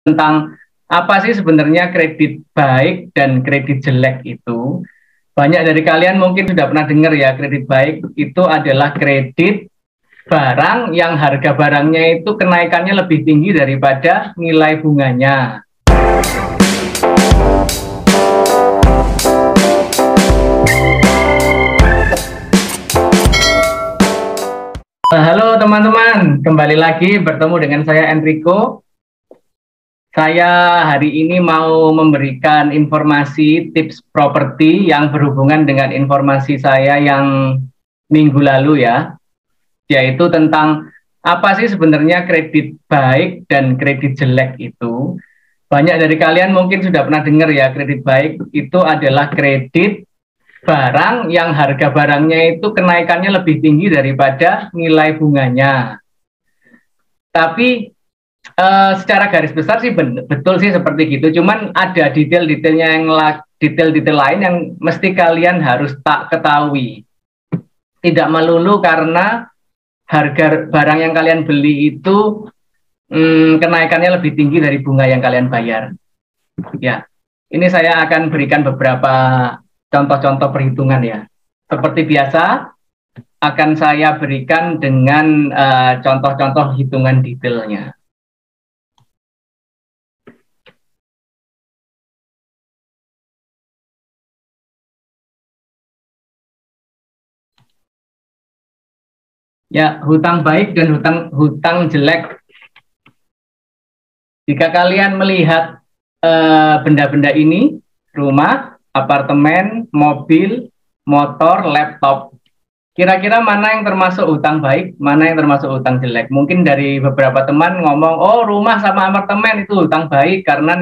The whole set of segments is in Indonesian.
Tentang apa sih sebenarnya kredit baik dan kredit jelek itu. Banyak dari kalian mungkin sudah pernah dengar ya, kredit baik itu adalah kredit barang yang harga barangnya itu kenaikannya lebih tinggi daripada nilai bunganya. Halo teman-teman, kembali lagi bertemu dengan saya Enrico. Saya hari ini mau memberikan informasi tips properti yang berhubungan dengan informasi saya yang minggu lalu ya, yaitu tentang apa sih sebenarnya kredit baik dan kredit jelek itu. Banyak dari kalian mungkin sudah pernah dengar ya, kredit baik itu adalah kredit barang yang harga barangnya itu kenaikannya lebih tinggi daripada nilai bunganya. Tapi secara garis besar sih betul sih seperti gitu. Cuman ada detail-detailnya detail-detail lain yang mesti kalian harus tak ketahui. Tidak melulu karena harga barang yang kalian beli itu kenaikannya lebih tinggi dari bunga yang kalian bayar. Ya, ini saya akan berikan beberapa contoh-contoh perhitungan ya. Seperti biasa akan saya berikan dengan contoh-contoh hitungan detailnya. Ya, hutang baik dan hutang jelek. Jika kalian melihat benda-benda ini, rumah, apartemen, mobil, motor, laptop, kira-kira mana yang termasuk hutang baik, mana yang termasuk hutang jelek? Mungkin dari beberapa teman ngomong, oh rumah sama apartemen itu hutang baik karena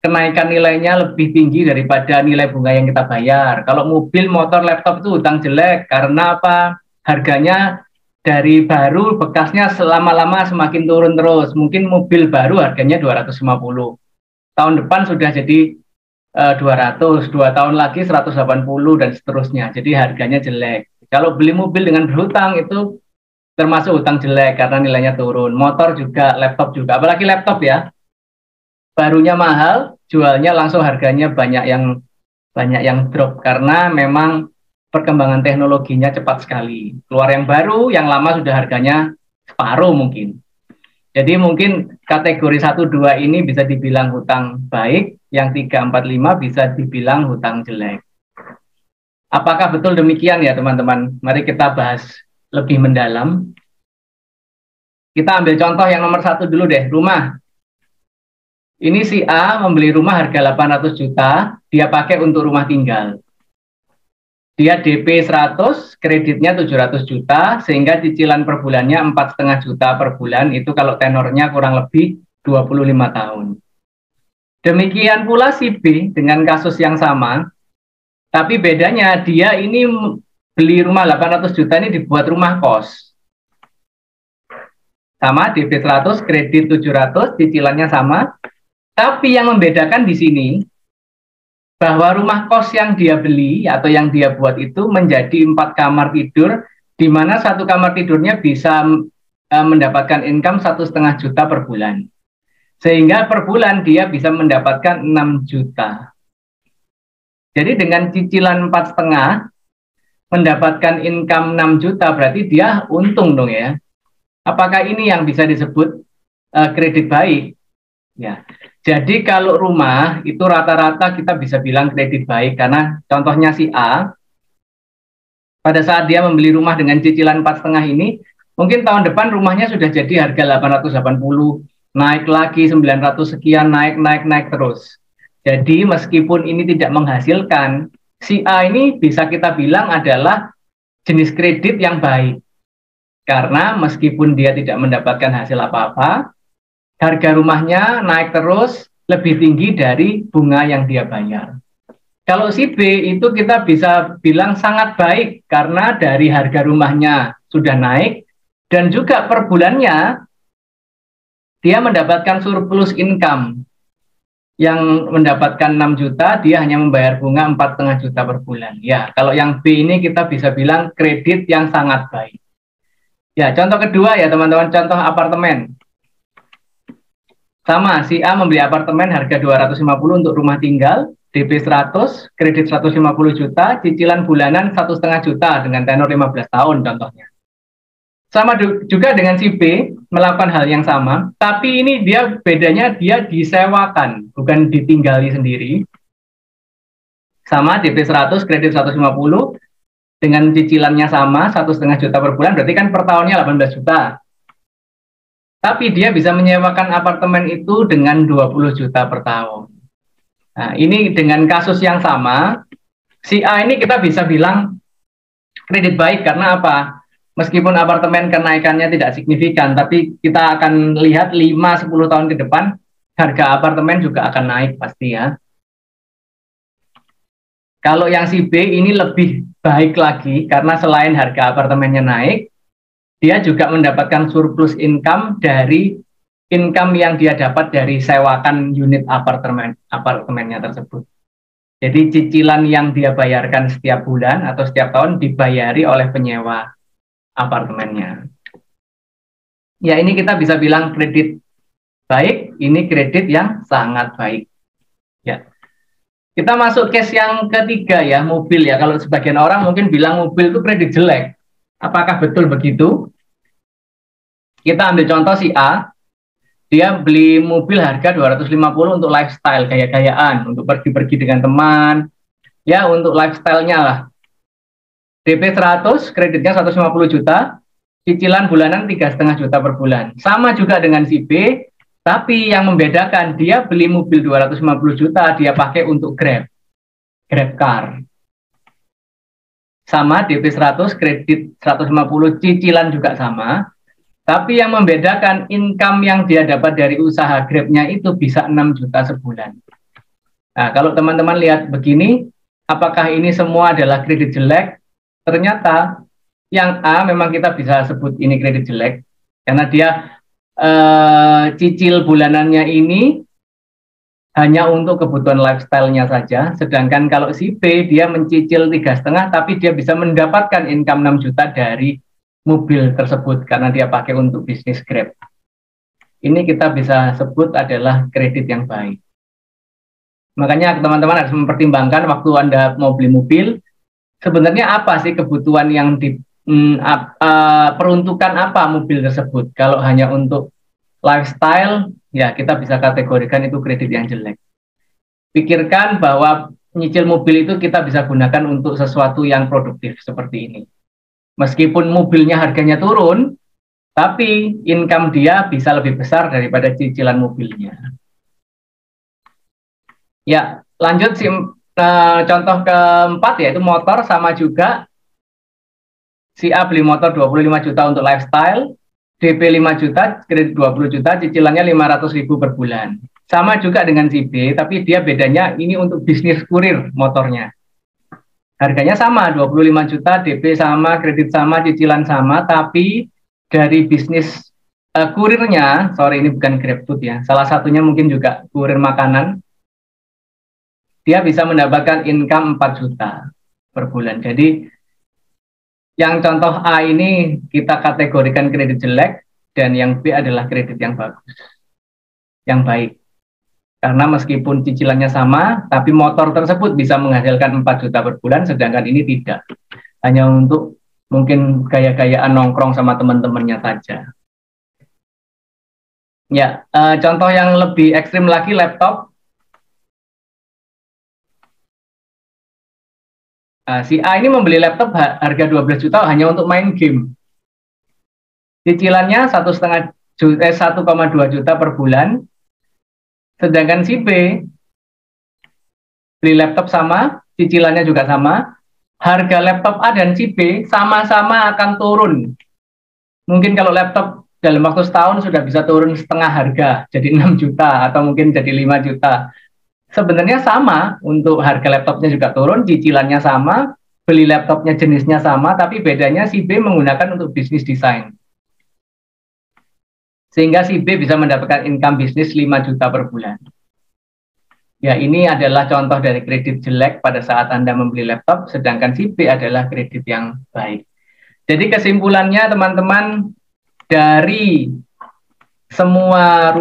kenaikan nilainya lebih tinggi daripada nilai bunga yang kita bayar. Kalau mobil, motor, laptop itu hutang jelek karena apa? Harganya dari baru bekasnya selama-lama semakin turun terus. Mungkin mobil baru harganya 250. Tahun depan sudah jadi 200, 2 tahun lagi 180 dan seterusnya. Jadi harganya jelek. Kalau beli mobil dengan berhutang itu termasuk hutang jelek karena nilainya turun. Motor juga, laptop juga. Apalagi laptop ya. Barunya mahal, jualnya langsung harganya banyak yang drop karena memang perkembangan teknologinya cepat sekali. Keluar yang baru, yang lama sudah harganya separuh mungkin. Jadi mungkin kategori 1, 2 ini bisa dibilang hutang baik, yang 3, 4, 5 bisa dibilang hutang jelek. Apakah betul demikian ya teman-teman? Mari kita bahas lebih mendalam. Kita ambil contoh yang nomor 1 dulu deh, rumah. Ini si A membeli rumah harga 800 juta, dia pakai untuk rumah tinggal. Dia DP 100, kreditnya 700 juta, sehingga cicilan per bulannya 4,5 juta per bulan, itu kalau tenornya kurang lebih 25 tahun. Demikian pula si B dengan kasus yang sama, tapi bedanya dia ini beli rumah 800 juta ini dibuat rumah kos. Sama, DP 100, kredit 700, cicilannya sama, tapi yang membedakan di sini, bahwa rumah kos yang dia beli atau yang dia buat itu menjadi 4 kamar tidur, di mana 1 kamar tidurnya bisa mendapatkan income 1,5 juta per bulan. Sehingga per bulan dia bisa mendapatkan 6 juta. Jadi dengan cicilan 4,5 mendapatkan income 6 juta, berarti dia untung dong ya. Apakah ini yang bisa disebut kredit baik? Ya. Jadi kalau rumah itu rata-rata kita bisa bilang kredit baik karena contohnya si A pada saat dia membeli rumah dengan cicilan 4,5 ini, mungkin tahun depan rumahnya sudah jadi harga 880, naik lagi 900 sekian, naik terus. Jadi meskipun ini tidak menghasilkan, si A ini bisa kita bilang adalah jenis kredit yang baik. Karena meskipun dia tidak mendapatkan hasil apa-apa, harga rumahnya naik terus, lebih tinggi dari bunga yang dia bayar. Kalau si B itu kita bisa bilang sangat baik, karena dari harga rumahnya sudah naik, dan juga per bulannya, dia mendapatkan surplus income, yang mendapatkan 6 juta, dia hanya membayar bunga 4,5 juta per bulan. Ya, kalau yang B ini kita bisa bilang kredit yang sangat baik. Ya, contoh kedua ya teman-teman, contoh apartemen. Sama, si A membeli apartemen harga 250 untuk rumah tinggal, DP 100, kredit 150 juta, cicilan bulanan 1,5 juta dengan tenor 15 tahun contohnya. Sama juga dengan si B melakukan hal yang sama, tapi ini dia bedanya dia disewakan, bukan ditinggali sendiri. Sama DP 100, kredit 150, dengan cicilannya sama 1,5 juta per bulan, berarti kan per tahunnya 18 juta. Tapi dia bisa menyewakan apartemen itu dengan 20 juta per tahun. Nah, ini dengan kasus yang sama, si A ini kita bisa bilang kredit baik karena apa? Meskipun apartemen kenaikannya tidak signifikan, tapi kita akan lihat 5-10 tahun ke depan, harga apartemen juga akan naik pasti ya. Kalau yang si B ini lebih baik lagi, karena selain harga apartemennya naik, dia juga mendapatkan surplus income dari income yang dia dapat dari sewakan unit apartemennya tersebut. Jadi cicilan yang dia bayarkan setiap bulan atau setiap tahun dibayari oleh penyewa apartemennya. Ya ini kita bisa bilang kredit baik, ini kredit yang sangat baik. Ya. Kita masuk case yang ketiga ya, mobil ya. Kalau sebagian orang mungkin bilang mobil itu kredit jelek. Apakah betul begitu? Kita ambil contoh si A, dia beli mobil harga 250 untuk lifestyle, gaya-gayaan, untuk pergi-pergi dengan teman, ya untuk lifestyle-nya lah. DP 100, kreditnya 150 juta, cicilan bulanan 3,5 juta per bulan. Sama juga dengan si B, tapi yang membedakan dia beli mobil 250 juta, dia pakai untuk Grab car. Sama DP 100, kredit 150, cicilan juga sama. Tapi yang membedakan income yang dia dapat dari usaha Grab-nya itu bisa 6 juta sebulan. Nah, kalau teman-teman lihat begini, apakah ini semua adalah kredit jelek? Ternyata yang A memang kita bisa sebut ini kredit jelek, karena dia cicil bulanannya ini hanya untuk kebutuhan lifestyle-nya saja, sedangkan kalau si B dia mencicil 3,5, tapi dia bisa mendapatkan income 6 juta dari mobil tersebut karena dia pakai untuk bisnis Grab. Ini kita bisa sebut adalah kredit yang baik. Makanya teman-teman harus mempertimbangkan waktu Anda mau beli mobil, sebenarnya apa sih kebutuhan yang peruntukan apa mobil tersebut. Kalau hanya untuk lifestyle, ya kita bisa kategorikan itu kredit yang jelek. Pikirkan bahwa nyicil mobil itu kita bisa gunakan untuk sesuatu yang produktif seperti ini. Meskipun mobilnya harganya turun, tapi income dia bisa lebih besar daripada cicilan mobilnya. Ya, lanjut contoh keempat yaitu motor, sama juga. Si A beli motor 25 juta untuk lifestyle, DP 5 juta, kredit 20 juta, cicilannya 500.000 per bulan. Sama juga dengan si B, tapi dia bedanya ini untuk bisnis kurir motornya. Harganya sama, 25 juta, DP sama, kredit sama, cicilan sama, tapi dari bisnis kurirnya, sorry ini bukan GrabFood ya, salah satunya mungkin juga kurir makanan, dia bisa mendapatkan income 4 juta per bulan. Jadi yang contoh A ini kita kategorikan kredit jelek, dan yang B adalah kredit yang bagus, yang baik. Karena meskipun cicilannya sama, tapi motor tersebut bisa menghasilkan 4 juta per bulan, sedangkan ini tidak. Hanya untuk mungkin gaya-gayaan nongkrong sama teman-temannya saja. Ya, contoh yang lebih ekstrim lagi, laptop. Si A ini membeli laptop harga 12 juta hanya untuk main game. Cicilannya 1,2 juta per bulan. Sedangkan si B beli laptop sama, cicilannya juga sama, harga laptop A dan si B sama-sama akan turun. Mungkin kalau laptop dalam waktu setahun sudah bisa turun setengah harga, jadi 6 juta atau mungkin jadi 5 juta. Sebenarnya sama, untuk harga laptopnya juga turun, cicilannya sama, beli laptopnya jenisnya sama, tapi bedanya si B menggunakan untuk bisnis desain. Sehingga si B bisa mendapatkan income bisnis 5 juta per bulan. Ya, ini adalah contoh dari kredit jelek pada saat Anda membeli laptop, sedangkan si B adalah kredit yang baik. Jadi kesimpulannya teman-teman, dari semua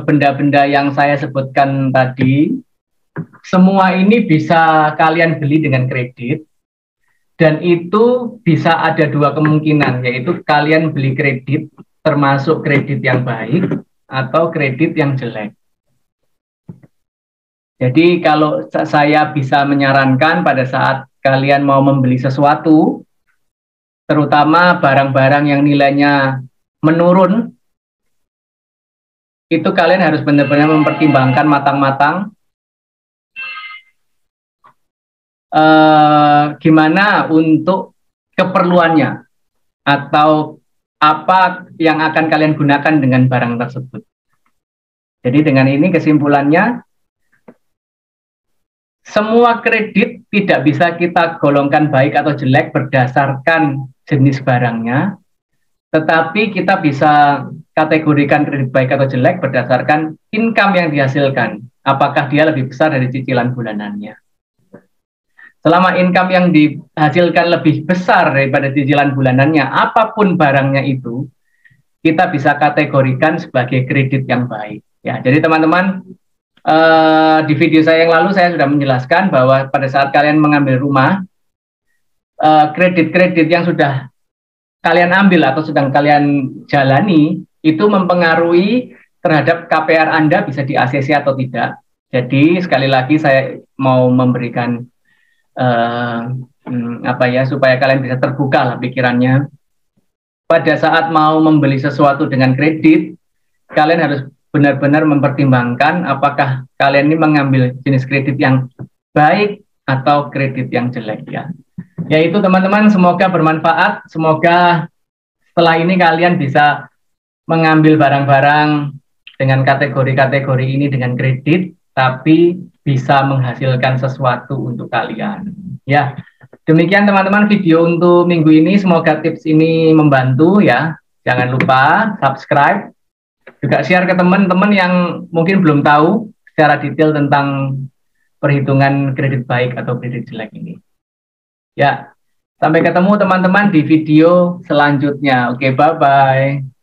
benda-benda yang saya sebutkan tadi, semua ini bisa kalian beli dengan kredit, dan itu bisa ada dua kemungkinan, yaitu kalian beli kredit, termasuk kredit yang baik atau kredit yang jelek. Jadi kalau saya bisa menyarankan pada saat kalian mau membeli sesuatu, terutama barang-barang yang nilainya menurun, itu kalian harus benar-benar mempertimbangkan matang-matang gimana untuk keperluannya atau apa yang akan kalian gunakan dengan barang tersebut. Jadi dengan ini kesimpulannya, semua kredit tidak bisa kita golongkan baik atau jelek berdasarkan jenis barangnya, tetapi kita bisa kategorikan kredit baik atau jelek berdasarkan income yang dihasilkan. Apakah dia lebih besar dari cicilan bulanannya. Selama income yang dihasilkan lebih besar daripada cicilan bulanannya, apapun barangnya itu, kita bisa kategorikan sebagai kredit yang baik. Ya, jadi teman-teman, di video saya yang lalu saya sudah menjelaskan bahwa pada saat kalian mengambil rumah, kredit-kredit yang sudah kalian ambil atau sedang kalian jalani, itu mempengaruhi terhadap KPR Anda bisa di ACC atau tidak. Jadi sekali lagi saya mau memberikan supaya kalian bisa terbuka lah pikirannya. Pada saat mau membeli sesuatu dengan kredit, kalian harus benar-benar mempertimbangkan apakah kalian ini mengambil jenis kredit yang baik atau kredit yang jelek ya. Yaitu teman-teman, semoga bermanfaat, semoga setelah ini kalian bisa mengambil barang-barang dengan kategori-kategori ini dengan kredit, tapi bisa menghasilkan sesuatu untuk kalian. Ya, demikian teman-teman video untuk minggu ini. Semoga tips ini membantu ya. Jangan lupa subscribe, juga share ke teman-teman yang mungkin belum tahu secara detail tentang perhitungan kredit baik atau kredit jelek ini. Ya, sampai ketemu teman-teman di video selanjutnya. Oke, bye-bye.